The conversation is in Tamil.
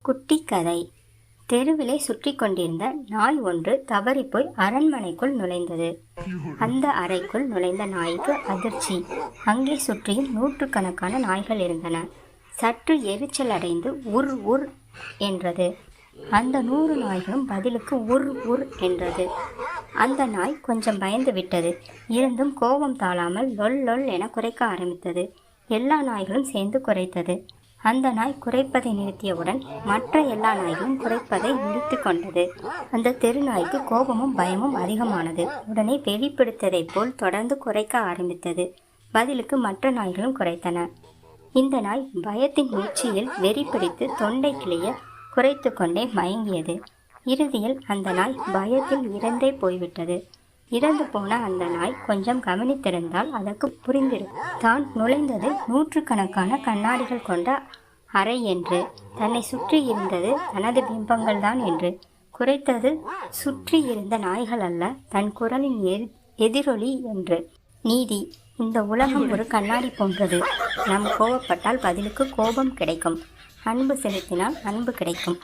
குட்டி கதை. தெருவிலே சுற்றி கொண்டிருந்த நாய் ஒன்று தவறிப்போய் அரண்மனைக்குள் நுழைந்தது. அந்த அறைக்குள் நுழைந்த நாய்க்கு அதிர்ச்சி. அங்கே சுற்றியும் நூற்றுக்கணக்கான நாய்கள் இருந்தன. சற்று எரிச்சல் அடைந்து உர் உர் என்றது. அந்த 100 நாய்களும் பதிலுக்கு உர் உர் என்றது. அந்த நாய் கொஞ்சம் பயந்து விட்டது. இருந்தும் கோபம் தாழாமல் லொல் லொல் என குறைக்க ஆரம்பித்தது. எல்லா நாய்களும் சேர்ந்து குறைத்தது. அந்த நாய் குறைப்பதை நிறுத்தியவுடன் மற்ற எல்லா நாய்களும் குறைப்பதை முடித்து கொண்டது. அந்த தெரு நாய்க்கு கோபமும் பயமும் அதிகமானது. உடனே வெளிப்படுத்ததைப் போல் தொடர்ந்து குறைக்க ஆரம்பித்தது. பதிலுக்கு மற்ற நாய்களும் குறைத்தன. இந்த நாய் பயத்தின் உச்சியில் வெறி பிடித்து தொண்டை கிளிய குறைத்து கொண்டே மயங்கியது. இறுதியில் அந்த நாய் பயத்தில் இறந்தே போய்விட்டது. இறந்து போன அந்த நாய் கொஞ்சம் கவனித்திருந்தால் அதற்கு புரிந்திருக்கும். தான் நுழைந்தது நூற்றுக்கணக்கான கண்ணாடிகள் கொண்ட அறை என்று, தன்னை சுற்றி இருந்தது தனது பிம்பங்கள் தான் என்று. குறைத்தது சுற்றி இருந்த நாய்கள் அல்ல, தன் குரலின் எதிரொலி என்று. நீதி: இந்த உலகம் ஒரு கண்ணாடி போன்றது. நாம் கோபப்பட்டால் பதிலுக்கு கோபம் கிடைக்கும். அன்பு செலுத்தினால் அன்பு கிடைக்கும்.